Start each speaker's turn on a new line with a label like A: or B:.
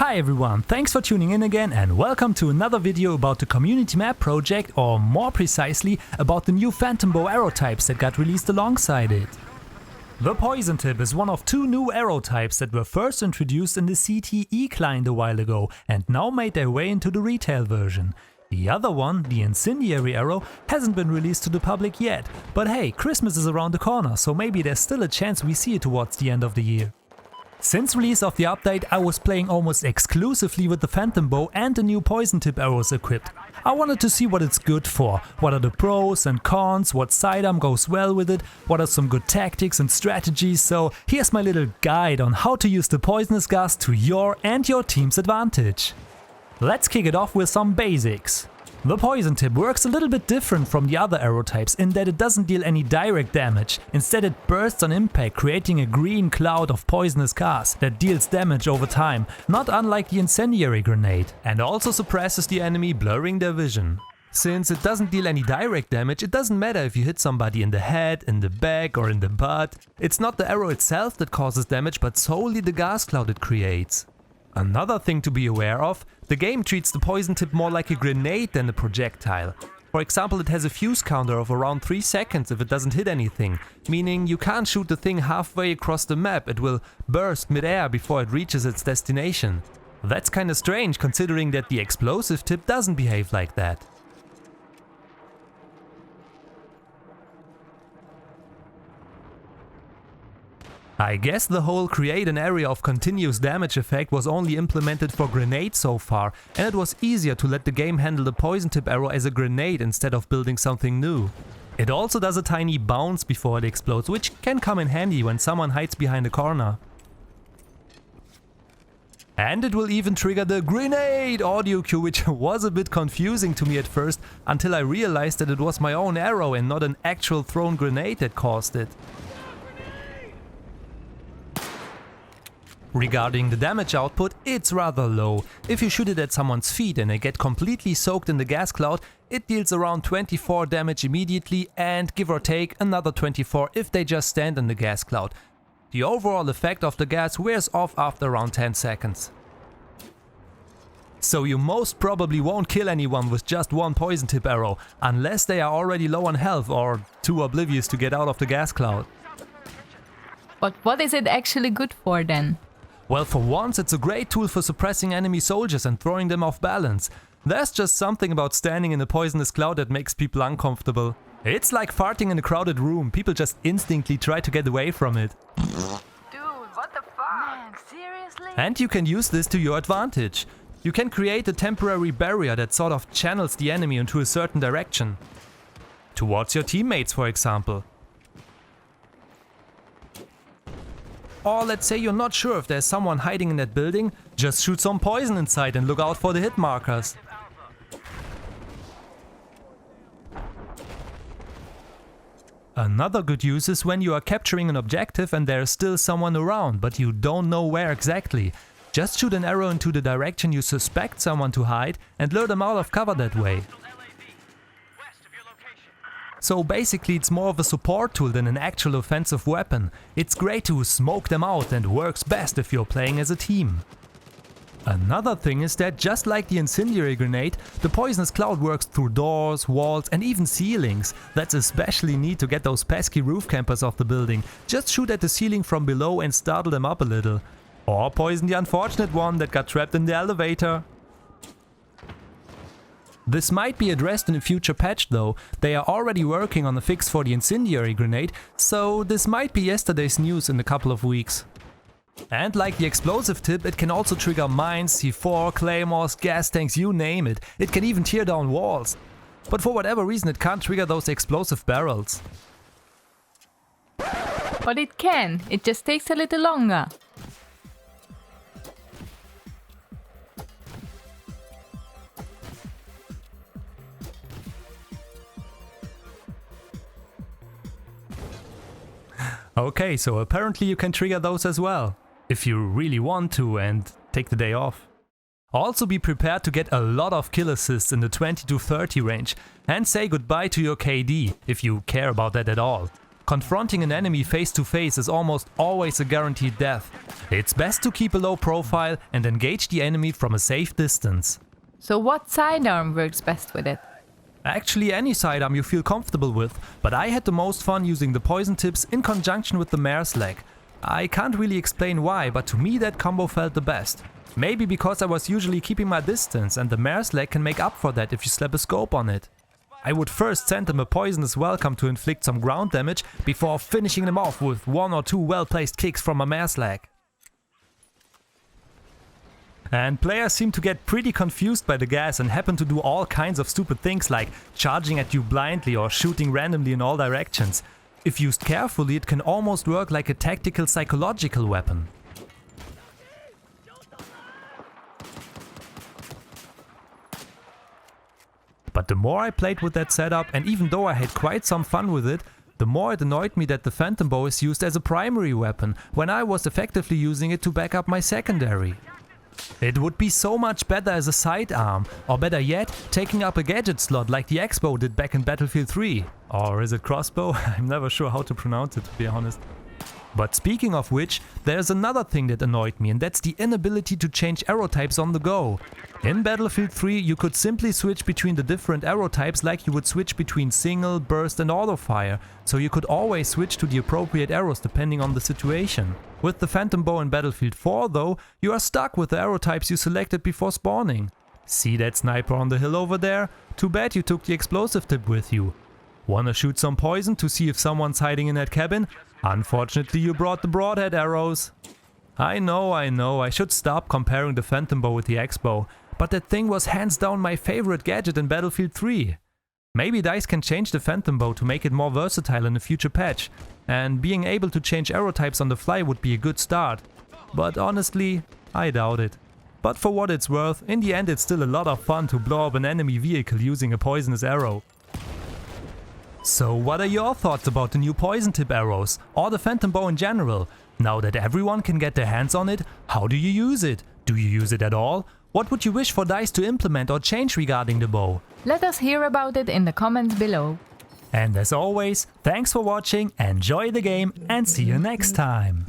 A: Hi everyone, thanks for tuning in again and welcome to another video about the community map project, or more precisely about the new phantom bow arrow types that got released alongside it. The poison tip is one of two new arrow types that were first introduced in the CTE client a while ago and now made their way into the retail version. The other one, the incendiary arrow, hasn't been released to the public yet, but hey, Christmas is around the corner, so maybe there's still a chance we see it towards the end of the year. Since release of the update, I was playing almost exclusively with the phantom bow and the new poison tip arrows equipped. I wanted to see what it's good for, what are the pros and cons, what sidearm goes well with it, what are some good tactics and strategies, so here's my little guide on how to use the poisonous gas to your and your team's advantage. Let's kick it off with some basics. The poison tip works a little bit different from the other arrow types in that it doesn't deal any direct damage. Instead, it bursts on impact, creating a green cloud of poisonous gas that deals damage over time, not unlike the incendiary grenade, and also suppresses the enemy, blurring their vision. Since it doesn't deal any direct damage, it doesn't matter if you hit somebody in the head, in the back or in the butt. It's not the arrow itself that causes damage, but solely the gas cloud it creates. Another thing to be aware of, the game treats the poison tip more like a grenade than a projectile. For example, it has a fuse counter of around 3 seconds if it doesn't hit anything, meaning you can't shoot the thing halfway across the map, it will burst mid-air before it reaches its destination. That's kinda strange considering that the explosive tip doesn't behave like that. I guess the whole create an area of continuous damage effect was only implemented for grenades so far, and it was easier to let the game handle the poison tip arrow as a grenade instead of building something new. It also does a tiny bounce before it explodes, which can come in handy when someone hides behind a corner. And it will even trigger the grenade audio cue, which was a bit confusing to me at first, until I realized that it was my own arrow and not an actual thrown grenade that caused it. Regarding the damage output, it's rather low. If you shoot it at someone's feet and they get completely soaked in the gas cloud, it deals around 24 damage immediately and give or take another 24 if they just stand in the gas cloud. The overall effect of the gas wears off after around 10 seconds. So you most probably won't kill anyone with just one poison tip arrow, unless they are already low on health or too oblivious to get out of the gas cloud.
B: But what is it actually good for then?
A: Well, for once it's a great tool for suppressing enemy soldiers and throwing them off balance. There's just something about standing in a poisonous cloud that makes people uncomfortable. It's like farting in a crowded room, people just instinctively try to get away from it.
C: Dude, what the fuck? Man, seriously?
A: And you can use this to your advantage. You can create a temporary barrier that sort of channels the enemy into a certain direction. Towards your teammates, for example. Or let's say you're not sure if there's someone hiding in that building, just shoot some poison inside and look out for the hit markers. Another good use is when you are capturing an objective and there is still someone around, but you don't know where exactly. Just shoot an arrow into the direction you suspect someone to hide and lure them out of cover that way. So basically it's more of a support tool than an actual offensive weapon. It's great to smoke them out and works best if you're playing as a team. Another thing is that just like the incendiary grenade, the poisonous cloud works through doors, walls and even ceilings. That's especially neat to get those pesky roof campers off the building. Just shoot at the ceiling from below and startle them up a little. Or poison the unfortunate one that got trapped in the elevator. This might be addressed in a future patch though. They are already working on a fix for the incendiary grenade, so this might be yesterday's news in a couple of weeks. And like the explosive tip, it can also trigger mines, C4, claymores, gas tanks, you name it. It can even tear down walls. But for whatever reason it can't trigger those explosive barrels.
B: But it can, it just takes a little longer.
A: Okay, so apparently you can trigger those as well, if you really want to and take the day off. Also be prepared to get a lot of kill assists in the 20 to 30 range and say goodbye to your KD, if you care about that at all. Confronting an enemy face to face is almost always a guaranteed death. It's best to keep a low profile and engage the enemy from a safe distance.
B: So what sidearm works best with it?
A: Actually any sidearm you feel comfortable with, but I had the most fun using the poison tips in conjunction with the mare's leg. I can't really explain why, but to me that combo felt the best. Maybe because I was usually keeping my distance and the mare's leg can make up for that if you slap a scope on it. I would first send them a poisonous welcome to inflict some ground damage before finishing them off with 1 or 2 well-placed kicks from a mare's leg. And players seem to get pretty confused by the gas and happen to do all kinds of stupid things like charging at you blindly or shooting randomly in all directions. If used carefully, it can almost work like a tactical psychological weapon. But the more I played with that setup, and even though I had quite some fun with it, the more it annoyed me that the phantom bow is used as a primary weapon when I was effectively using it to back up my secondary. It would be so much better as a sidearm, or better yet, taking up a gadget slot like the X-bow did back in Battlefield 3. Or is it crossbow? I'm never sure how to pronounce it, to be honest. But speaking of which, there's another thing that annoyed me, and that's the inability to change arrow types on the go. In Battlefield 3 you could simply switch between the different arrow types like you would switch between single, burst and auto-fire, so you could always switch to the appropriate arrows depending on the situation. With the phantom bow in Battlefield 4 though, you are stuck with the arrow types you selected before spawning. See that sniper on the hill over there? Too bad you took the explosive tip with you. Wanna shoot some poison to see if someone's hiding in that cabin? Unfortunately you brought the broadhead arrows. I know, I should stop comparing the phantom bow with the X-bow, but that thing was hands down my favorite gadget in Battlefield 3. Maybe DICE can change the phantom bow to make it more versatile in a future patch, and being able to change arrow types on the fly would be a good start. But honestly, I doubt it. But for what it's worth, in the end it's still a lot of fun to blow up an enemy vehicle using a poisonous arrow. So what are your thoughts about the new poison tip arrows, or the phantom bow in general? Now that everyone can get their hands on it, how do you use it? Do you use it at all? What would you wish for DICE to implement or change regarding the bow?
B: Let us hear about it in the comments below.
A: And as always, thanks for watching, enjoy the game and see you next time!